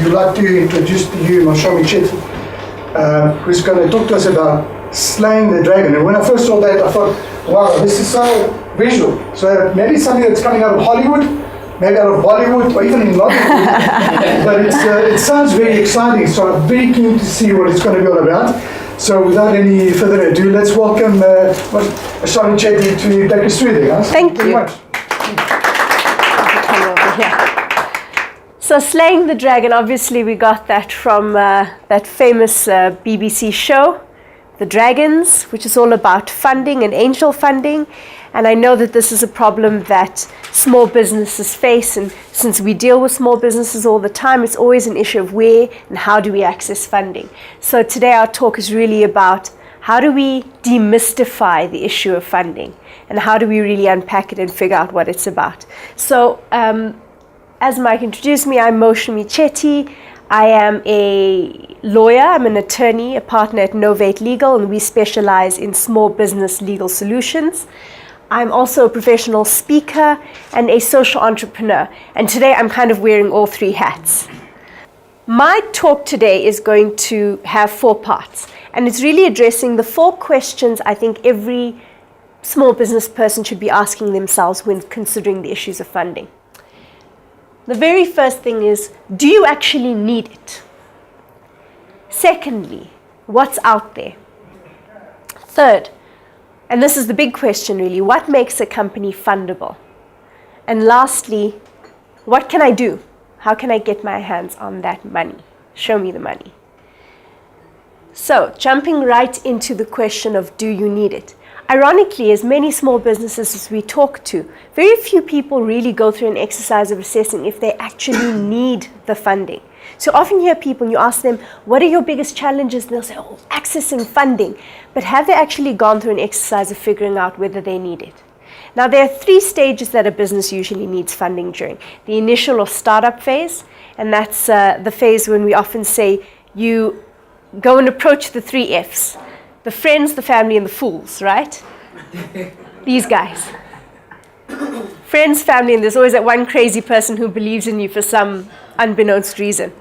we'd like to introduce to you Novate Presentation, who's going to talk to us about slaying the dragon. And when I first saw that, I thought, wow, this is so visual. So maybe something that's coming out of Hollywood, maybe out of Bollywood, or even in Nollywood. But it sounds very exciting, so I'm very keen to see what it's going to be all about. So without any further ado, let's welcome Novate to take us through there, guys. Thank you very much. So Slaying the Dragon, obviously we got that from that famous BBC show, The Dragons, which is all about funding and angel funding. And I know that this is a problem that small businesses face, and since we deal with small businesses all the time, it's always an issue of where and how do we access funding. So today our talk is really about how do we demystify the issue of funding, and how do we really unpack it and figure out what it's about. So as Mike introduced me, I'm Novate. I am a lawyer, I'm an attorney, a partner at Novate Legal, and we specialize in small business legal solutions. I'm also a professional speaker and a social entrepreneur, and today I'm kind of wearing all three hats. My talk today is going to have 4 parts, and it's really addressing the 4 questions I think every small business person should be asking themselves when considering the issues of funding. The very first thing is, do you actually need it? Secondly, what's out there? Third, and this is the big question really, what makes a company fundable? And lastly, what can I do? How can I get my hands on that money? Show me the money. So, jumping right into the question of do you need it? Ironically, as many small businesses as we talk to, very few people really go through an exercise of assessing if they actually need the funding. So often you hear people and you ask them, what are your biggest challenges? And they'll say, oh, accessing funding. But have they actually gone through an exercise of figuring out whether they need it? Now, there are 3 stages that a business usually needs funding during. The initial or startup phase, and that's the phase when we often say you go and approach the 3 Fs. The friends, the family, and the fools, right? These guys. Friends, family, and there's always that one crazy person who believes in you for some unbeknownst reason.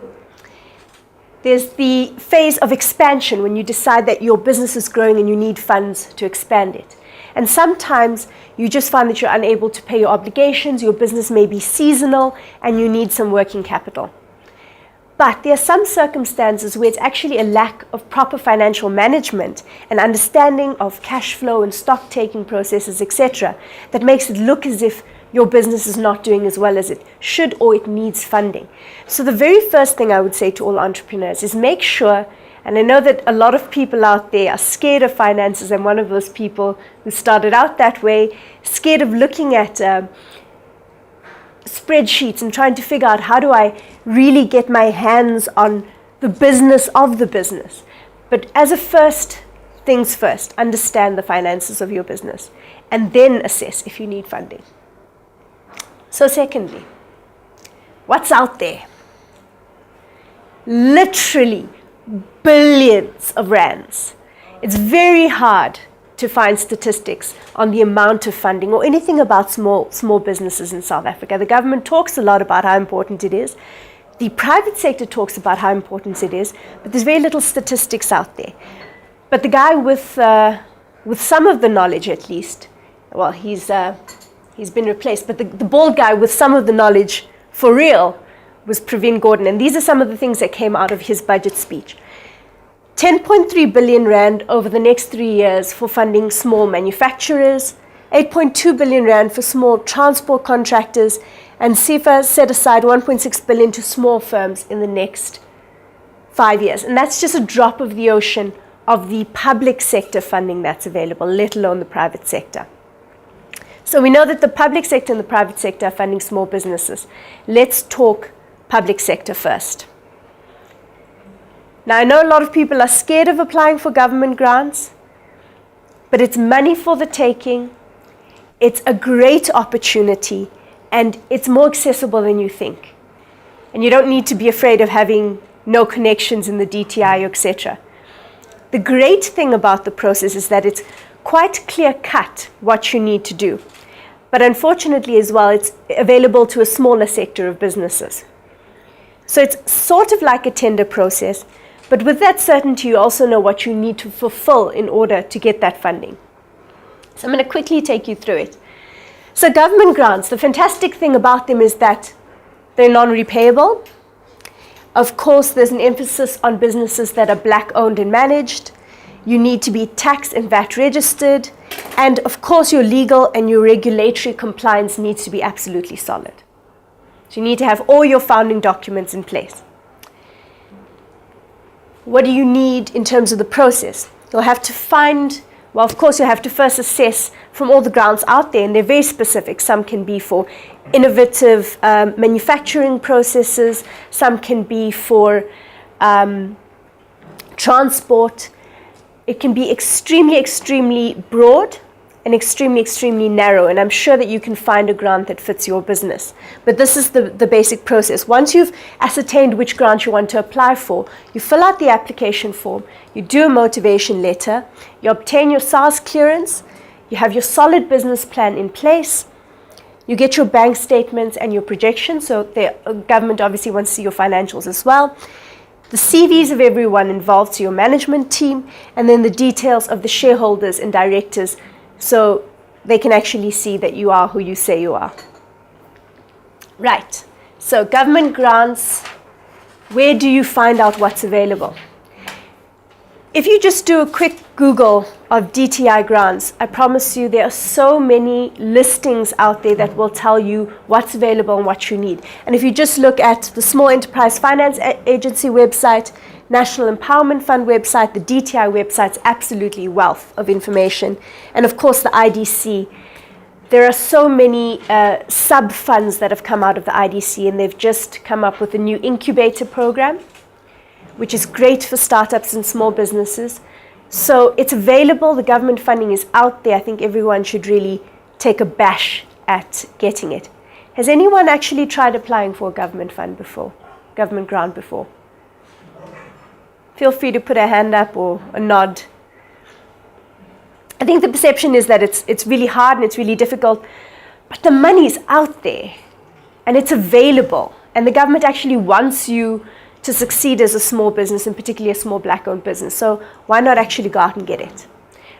There's the phase of expansion when you decide that your business is growing and you need funds to expand it. And sometimes you just find that you're unable to pay your obligations, your business may be seasonal, and you need some working capital. But there are some circumstances where it's actually a lack of proper financial management and understanding of cash flow and stock taking processes, etc., that makes it look as if your business is not doing as well as it should or it needs funding. So the very first thing I would say to all entrepreneurs is make sure, and I know that a lot of people out there are scared of finances. I'm one of those people who started out that way, scared of looking at spreadsheets and trying to figure out how do I really get my hands on the business of the business. But as a first things first, understand the finances of your business and then assess if you need funding. So secondly, what's out there? Literally billions of rands. It's very hard to find statistics on the amount of funding or anything about small businesses in South Africa. The government talks a lot about how important it is. The private sector talks about how important it is, but there's very little statistics out there. But the guy with some of the knowledge, at least, well, he's been replaced, but the bald guy with some of the knowledge for real was Pravin Gordhan, and these are some of the things that came out of his budget speech. 10.3 billion rand over the next 3 years for funding small manufacturers, 8.2 billion rand for small transport contractors, and SEFA set aside 1.6 billion to small firms in the next 5 years. And that's just a drop of the ocean of the public sector funding that's available, let alone the private sector. So we know that the public sector and the private sector are funding small businesses. Let's talk public sector first. Now, I know a lot of people are scared of applying for government grants, but it's money for the taking. It's a great opportunity, and it's more accessible than you think. And you don't need to be afraid of having no connections in the DTI, etc. The great thing about the process is that it's quite clear-cut what you need to do. But unfortunately as well, it's available to a smaller sector of businesses. So it's sort of like a tender process, but with that certainty, you also know what you need to fulfill in order to get that funding. So I'm going to quickly take you through it. So government grants, the fantastic thing about them is that they're non-repayable. Of course, there's an emphasis on businesses that are black owned and managed. You need to be tax and VAT registered. And of course, your legal and your regulatory compliance needs to be absolutely solid. So you need to have all your founding documents in place. What do you need in terms of the process? You'll have to find, well, of course, you'll have to first assess from all the grants out there, and they're very specific. Some can be for innovative manufacturing processes. Some can be for transport. It can be extremely, extremely broad and extremely, extremely narrow. And I'm sure that you can find a grant that fits your business. But this is the basic process. Once you've ascertained which grant you want to apply for, you fill out the application form, you do a motivation letter, you obtain your SARS clearance, you have your solid business plan in place, you get your bank statements and your projections. So the government obviously wants to see your financials as well. The CVs of everyone involved, so your management team, and then the details of the shareholders and directors, so they can actually see that you are who you say you are. Right, so government grants, where do you find out what's available? If you just do a quick Google of DTI grants, I promise you there are so many listings out there that will tell you what's available and what you need. And if you just look at the Small Enterprise Finance Agency website, National Empowerment Fund website, the DTI website's absolutely wealth of information. And of course the IDC. There are so many sub-funds that have come out of the IDC, and they've just come up with a new incubator program, which is great for startups and small businesses. So it's available, the government funding is out there. I think everyone should really take a bash at getting it. Has anyone actually tried applying for a government fund before, government grant before? Feel free to put a hand up or a nod. I think the perception is that it's really hard and it's really difficult, but the money's out there and it's available, and the government actually wants you to succeed as a small business, and particularly a small black-owned business. So why not actually go out and get it?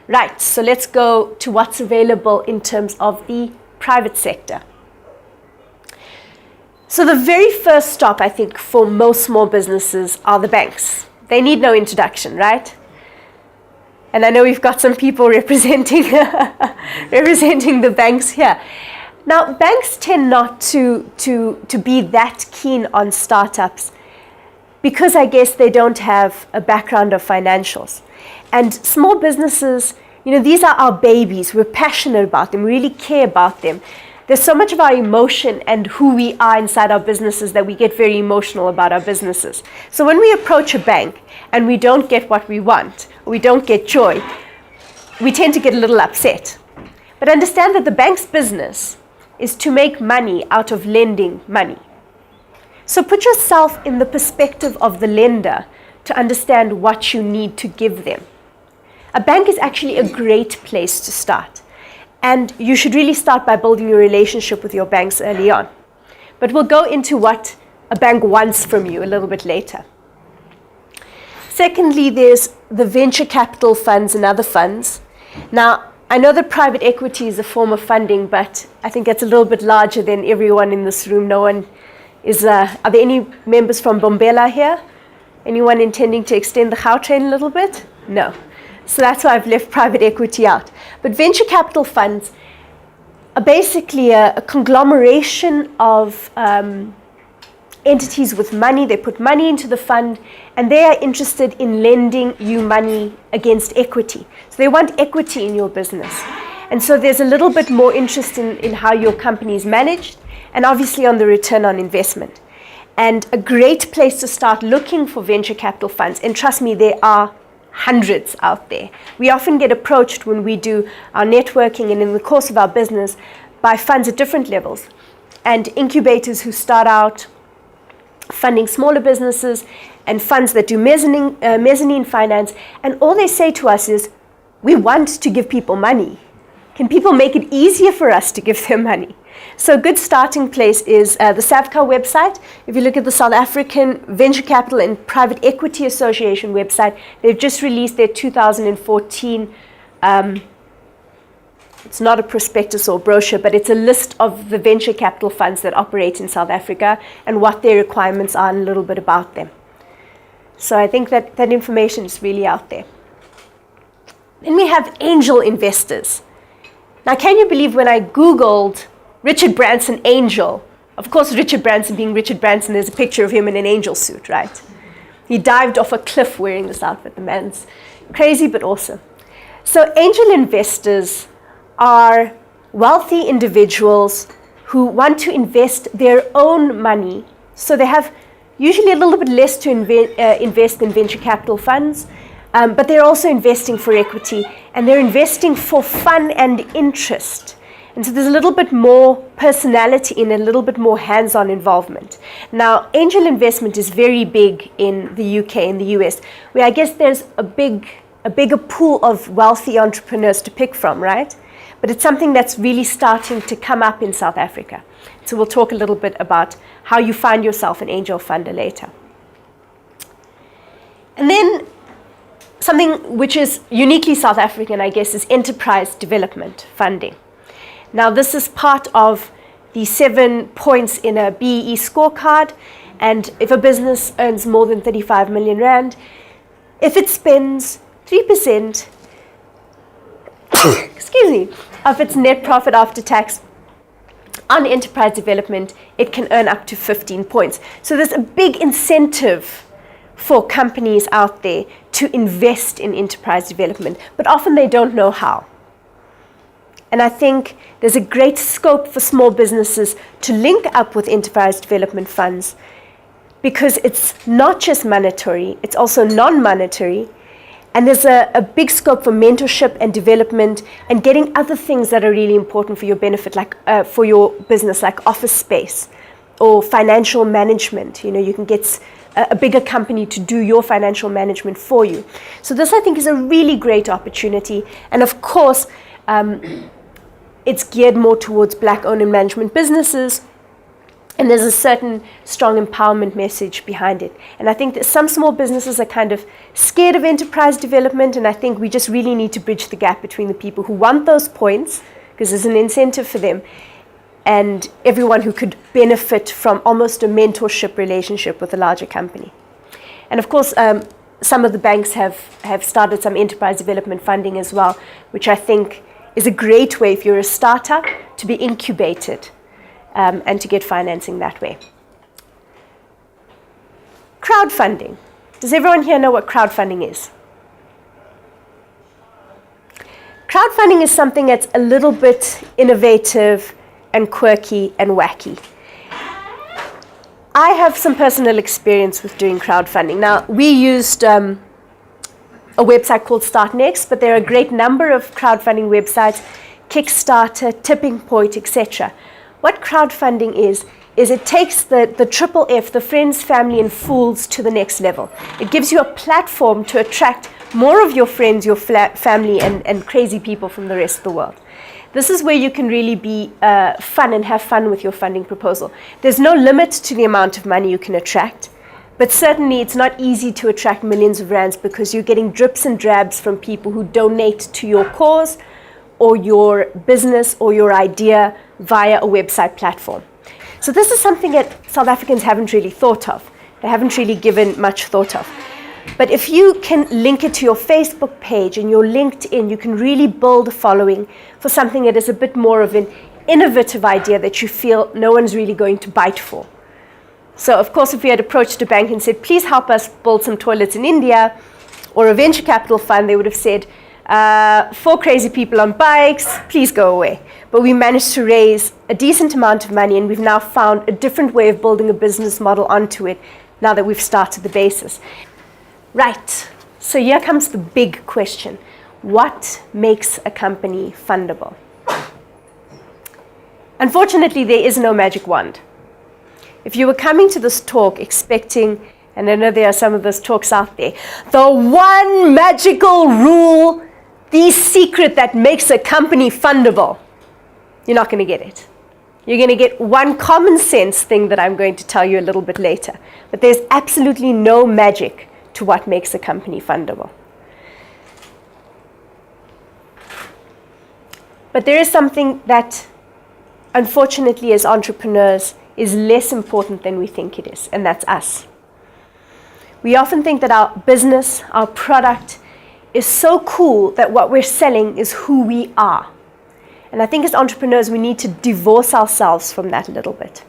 Right, so let's go to what's available in terms of the private sector. So the very first stop, I think, for most small businesses are the banks. They need no introduction, right? And I know we've got some people representing the banks here. Now, banks tend not to be that keen on startups because I guess they don't have a background of financials. And small businesses, these are our babies. We're passionate about them. We really care about them. There's so much of our emotion and who we are inside our businesses that we get very emotional about our businesses. So when we approach a bank and we don't get what we want, or we don't get joy, we tend to get a little upset. But understand that the bank's business is to make money out of lending money. So put yourself in the perspective of the lender to understand what you need to give them. A bank is actually a great place to start. And you should really start by building your relationship with your banks early on. But we'll go into what a bank wants from you a little bit later. Secondly, there's the venture capital funds and other funds. Now, I know that private equity is a form of funding, but I think it's a little bit larger than everyone in this room. No one is, are there any members from Bombela here? Anyone intending to extend the Gautrain a little bit? No. So that's why I've left private equity out. But venture capital funds are basically a conglomeration of entities with money. They put money into the fund, and they are interested in lending you money against equity. So they want equity in your business. And so there's a little bit more interest in how your company is managed, and obviously on the return on investment. And a great place to start looking for venture capital funds, and trust me, there are hundreds out there. We often get approached when we do our networking and in the course of our business by funds at different levels, and incubators who start out funding smaller businesses, and funds that do mezzanine finance, and all they say to us is, we want to give people money. Can people make it easier for us to give them money? So a good starting place is the SAVCA website. If you look at the South African Venture Capital and Private Equity Association website, they've just released their 2014, it's not a prospectus or brochure, but it's a list of the venture capital funds that operate in South Africa and what their requirements are and a little bit about them. So I think that information is really out there. Then we have angel investors. Now, can you believe when I Googled Richard Branson angel, of course, Richard Branson being Richard Branson, there's a picture of him in an angel suit, right? He dived off a cliff wearing this outfit. The man's crazy but awesome. So angel investors are wealthy individuals who want to invest their own money. So they have usually a little bit less to invest in venture capital funds, but they're also investing for equity, and they're investing for fun and interest. And so there's a little bit more personality in it, a little bit more hands-on involvement. Now, angel investment is very big in the UK and the US, where I guess there's a bigger pool of wealthy entrepreneurs to pick from, right? But it's something that's really starting to come up in South Africa. So we'll talk a little bit about how you find yourself an angel funder later. And then something which is uniquely South African, I guess, is enterprise development funding. Now, this is part of the 7 points in a BEE scorecard. And if a business earns more than 35 million rand, if it spends 3%, excuse me, of its net profit after tax on enterprise development, it can earn up to 15 points. So there's a big incentive for companies out there to invest in enterprise development, but often they don't know how. And I think there's a great scope for small businesses to link up with enterprise development funds, because it's not just monetary, it's also non-monetary. And there's a big scope for mentorship and development and getting other things that are really important for your benefit, like for your business, like office space or financial management. You know, you can get a bigger company to do your financial management for you. So this, I think, is a really great opportunity. And of course, it's geared more towards Black-owned and management businesses. And there's a certain strong empowerment message behind it. And I think that some small businesses are kind of scared of enterprise development, and I think we just really need to bridge the gap between the people who want those points, because there's an incentive for them, and everyone who could benefit from almost a mentorship relationship with a larger company. And of course, some of the banks have started some enterprise development funding as well, which I think is a great way if you're a startup to be incubated. And to get financing that way. Crowdfunding. Does everyone here know what crowdfunding is? Crowdfunding is something that's a little bit innovative and quirky and wacky. I have some personal experience with doing crowdfunding. Now, we used a website called Startnext, but there are a great number of crowdfunding websites, Kickstarter, Tipping Point, etc. What crowdfunding is it takes the triple F, the friends, family, and fools to the next level. It gives you a platform to attract more of your friends, your family, and crazy people from the rest of the world. This is where you can really be fun and have fun with your funding proposal. There's no limit to the amount of money you can attract, but certainly it's not easy to attract millions of rands, because you're getting drips and drabs from people who donate to your cause or your business or your idea via a website platform. So this is something that South Africans haven't really thought of. They haven't really given much thought of. But if you can link it to your Facebook page and your LinkedIn, you can really build a following for something that is a bit more of an innovative idea that you feel no one's really going to bite for. So of course, if we had approached a bank and said, please help us build some toilets in India, or a venture capital fund, they would have said, 4 crazy people on bikes, please go away. But we managed to raise a decent amount of money, and we've now found a different way of building a business model onto it now that we've started the basis. Right, so here comes the big question. What makes a company fundable? Unfortunately, there is no magic wand. If you were coming to this talk expecting, and I know there are some of those talks out there, the one magical rule the secret that makes a company fundable, you're not going to get it. You're going to get one common sense thing that I'm going to tell you a little bit later. But there's absolutely no magic to what makes a company fundable. But there is something that, unfortunately, as entrepreneurs, is less important than we think it is, and that's us. We often think that our business, our product, is so cool that what we're selling is who we are. And I think as entrepreneurs, we need to divorce ourselves from that a little bit.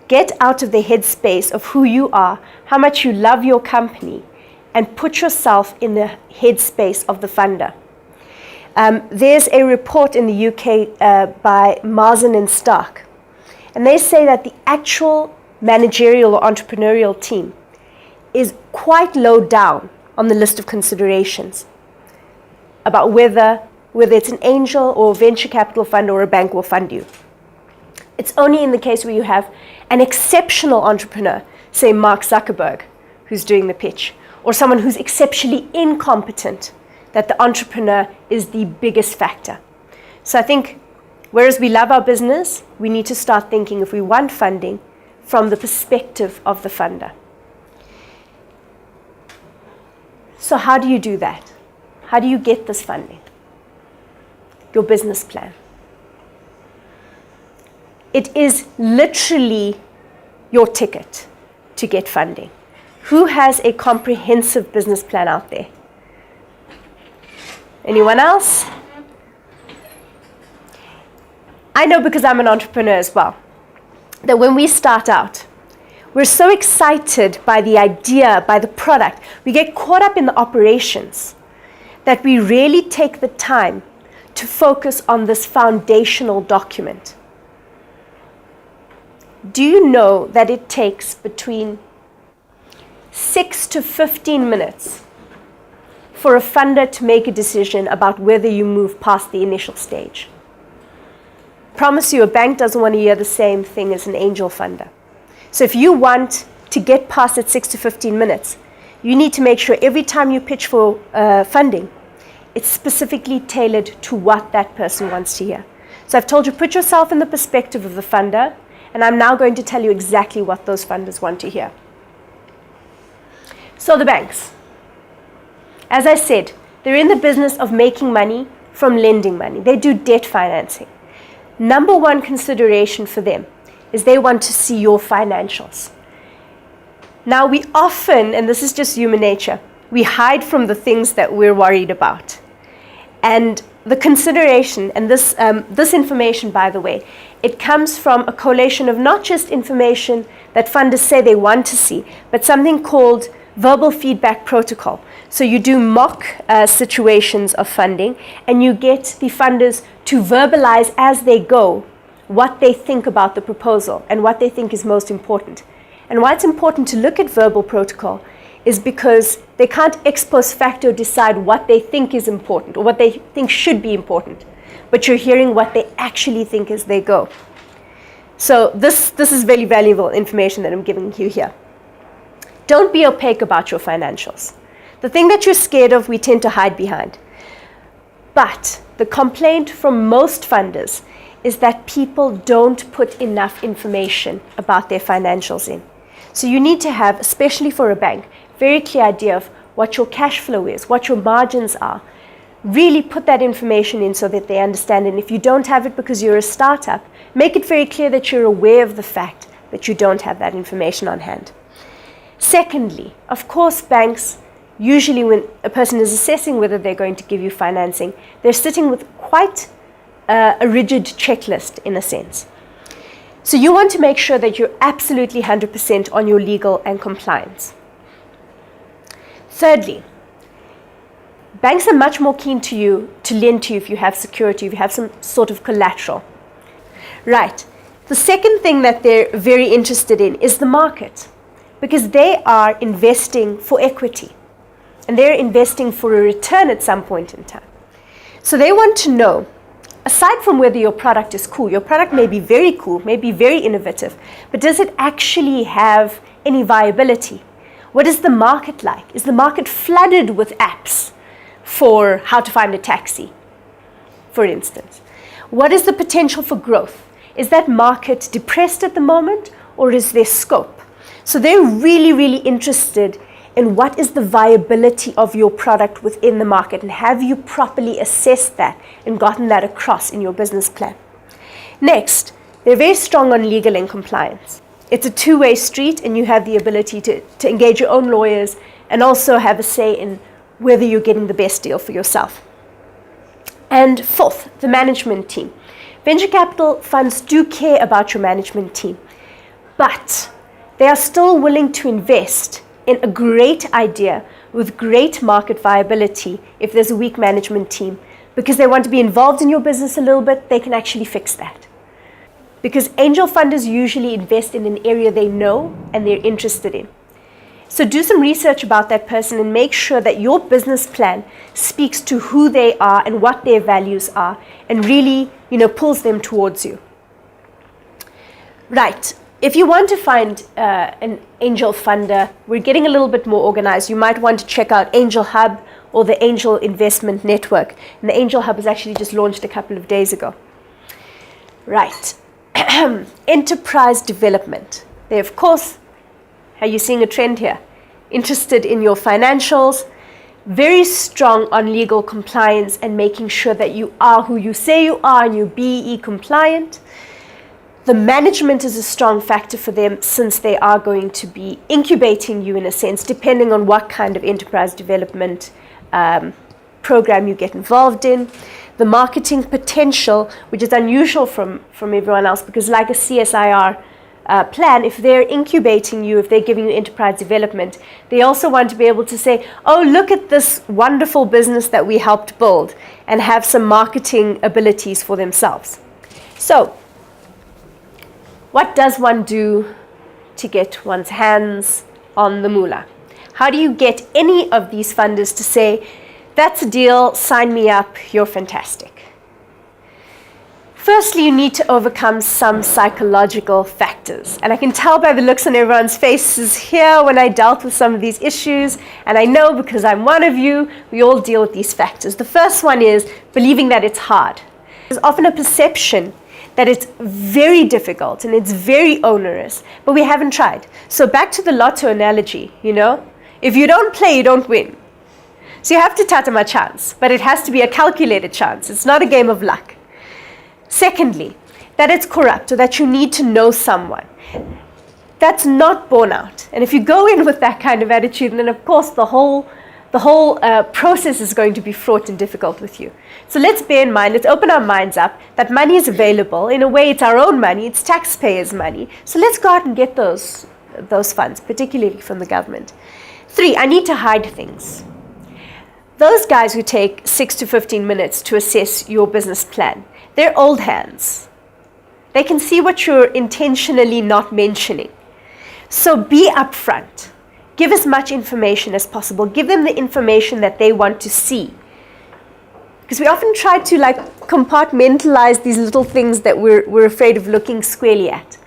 Get out of the headspace of who you are, how much you love your company, and put yourself in the headspace of the funder. There's a report in the UK by Marsden and Stark, and they say that the actual managerial or entrepreneurial team is quite low down on the list of considerations about whether it's an angel or venture capital fund or a bank will fund you. It's only in the case where you have an exceptional entrepreneur, say Mark Zuckerberg, who's doing the pitch, or someone who's exceptionally incompetent, that the entrepreneur is the biggest factor. So I think, whereas we love our business, we need to start thinking, if we want funding, from the perspective of the funder. So how do you do that? How do you get this funding? Your business plan. It is literally your ticket to get funding. Who has a comprehensive business plan out there? Anyone else? I know, because I'm an entrepreneur as well, that when we start out, we're so excited by the idea, by the product, we get caught up in the operations, that we really take the time to focus on this foundational document. Do you know that it takes between 6 to 15 minutes for a funder to make a decision about whether you move past the initial stage? Promise you, a bank doesn't want to hear the same thing as an angel funder. So if you want to get past that 6 to 15 minutes, you need to make sure every time you pitch for funding, it's specifically tailored to what that person wants to hear. So I've told you, put yourself in the perspective of the funder, and I'm now going to tell you exactly what those funders want to hear. So the banks, as I said, they're in the business of making money from lending money. They do debt financing. Number one consideration for them is they want to see your financials. Now we often, and this is just human nature, we hide from the things that we're worried about. And the consideration, and this information, by the way, it comes from a collation of not just information that funders say they want to see, but something called verbal feedback protocol. So you do mock situations of funding, and you get the funders to verbalize as they go what they think about the proposal and what they think is most important. And why it's important to look at verbal protocol is because they can't ex post facto decide what they think is important or what they think should be important, but you're hearing what they actually think as they go. So this is very valuable information that I'm giving you here. Don't be opaque about your financials. The thing that you're scared of, we tend to hide behind. But the complaint from most funders is that people don't put enough information about their financials in. So you need to have, especially for a bank, very clear idea of what your cash flow is, what your margins are. Really put that information in so that they understand. And if you don't have it because you're a startup, make it very clear that you're aware of the fact that you don't have that information on hand. Secondly, of course, banks, usually when a person is assessing whether they're going to give you financing, they're sitting with quite a rigid checklist in a sense. So you want to make sure that you're absolutely 100% on your legal and compliance. Thirdly, banks are much more keen to lend to you if you have security, if you have some sort of collateral. Right. The second thing that they're very interested in is the market, because they are investing for equity and they're investing for a return at some point in time. So they want to know, aside from whether your product is cool, your product may be very cool, may be very innovative, but does it actually have any viability? What is the market like? Is the market flooded with apps for how to find a taxi, for instance. What is the potential for growth? Is that market depressed at the moment, or is there scope? So they're really, really interested in what is the viability of your product within the market, and have you properly assessed that and gotten that across in your business plan. Next, they're very strong on legal and compliance. It's a two-way street, and you have the ability to engage your own lawyers and also have a say in whether you're getting the best deal for yourself. And fourth, the management team. Venture capital funds do care about your management team, but they are still willing to invest in a great idea with great market viability if there's a weak management team, because they want to be involved in your business a little bit. They can actually fix that. Because angel funders usually invest in an area they know and they're interested in. So do some research about that person and make sure that your business plan speaks to who they are and what their values are, and really, pulls them towards you. Right. If you want to find an angel funder, we're getting a little bit more organized. You might want to check out Angel Hub or the Angel Investment Network. And the Angel Hub was actually just launched a couple of days ago. Right. Enterprise development. They, of course, are you seeing a trend here? Interested in your financials, very strong on legal compliance and making sure that you are who you say you are and you're BEE compliant. The management is a strong factor for them, since they are going to be incubating you in a sense, depending on what kind of enterprise development program you get involved in. The marketing potential, which is unusual from everyone else, because like a CSIR plan, if they're incubating you, if they're giving you enterprise development, they also want to be able to say, oh, look at this wonderful business that we helped build, and have some marketing abilities for themselves. So, what does one do to get one's hands on the moolah? How do you get any of these funders to say, that's a deal, sign me up, you're fantastic? Firstly, you need to overcome some psychological factors. And I can tell by the looks on everyone's faces here when I dealt with some of these issues, and I know because I'm one of you, we all deal with these factors. The first one is believing that it's hard. There's often a perception that it's very difficult and it's very onerous, but we haven't tried. So back to the lotto analogy, if you don't play, you don't win. So you have to take my chance, but it has to be a calculated chance. It's not a game of luck. Secondly, that it's corrupt, or that you need to know someone. That's not borne out. And if you go in with that kind of attitude, then of course the whole process is going to be fraught and difficult with you. So let's bear in mind, let's open our minds up that money is available. In a way, it's our own money, it's taxpayers' money. So let's go out and get those funds, particularly from the government. 3, I need to hide things. Those guys who take 6 to 15 minutes to assess your business plan, they're old hands. They can see what you're intentionally not mentioning. So be upfront. Give as much information as possible. Give them the information that they want to see. Because we often try to compartmentalize these little things that we're afraid of looking squarely at.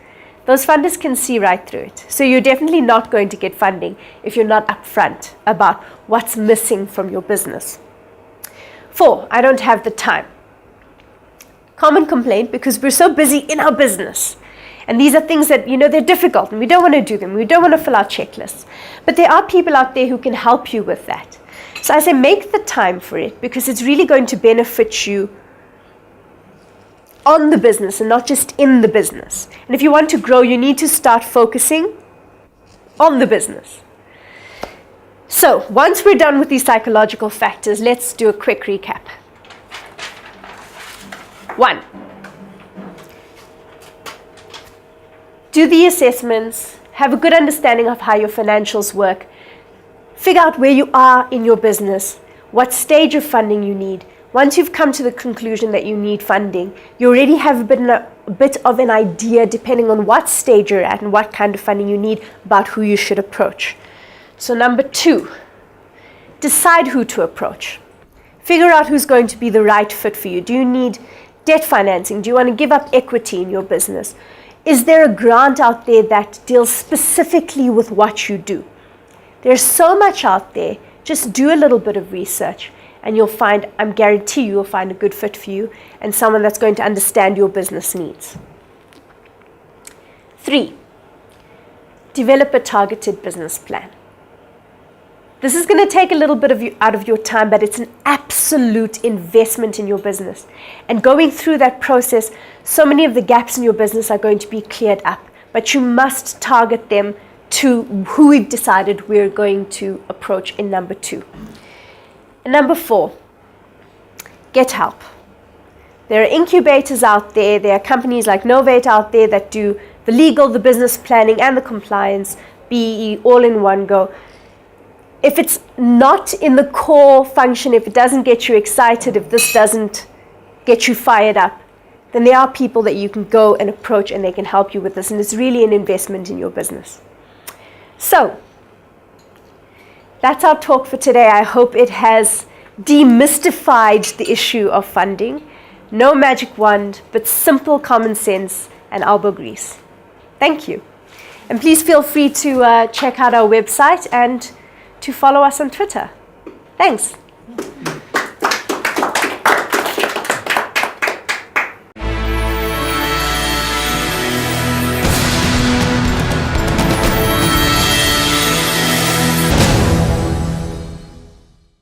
Those funders can see right through it. So you're definitely not going to get funding if you're not upfront about what's missing from your business. 4, I don't have the time. Common complaint, because we're so busy in our business. And these are things that, they're difficult and we don't want to do them. We don't want to fill out checklists. But there are people out there who can help you with that. So I say make the time for it, because it's really going to benefit you on the business and not just in the business. And if you want to grow, you need to start focusing on the business. So once we're done with these psychological factors, let's do a quick recap. 1, do the assessments, have a good understanding of how your financials work, figure out where you are in your business, what stage of funding you need. Once you've come to the conclusion that you need funding, you already have a bit of an idea, depending on what stage you're at and what kind of funding you need, about who you should approach. So number 2, decide who to approach. Figure out who's going to be the right fit for you. Do you need debt financing? Do you want to give up equity in your business? Is there a grant out there that deals specifically with what you do? There's so much out there. Just do a little bit of research and I'm guarantee you'll find a good fit for you and someone that's going to understand your business needs. 3, develop a targeted business plan. This is going to take a little bit out of your time, but it's an absolute investment in your business. And going through that process, so many of the gaps in your business are going to be cleared up, but you must target them to who we've decided we're going to approach in number 2. And number 4, get help. There are incubators out there. There are companies like Novate out there that do the legal, the business planning, and the compliance, BEE, all in one go. If it's not in the core function, if it doesn't get you excited, if this doesn't get you fired up, then there are people that you can go and approach and they can help you with this. And it's really an investment in your business. So, that's our talk for today. I hope it has demystified the issue of funding. No magic wand, but simple common sense and elbow grease. Thank you. And please feel free to check out our website and to follow us on Twitter. Thanks.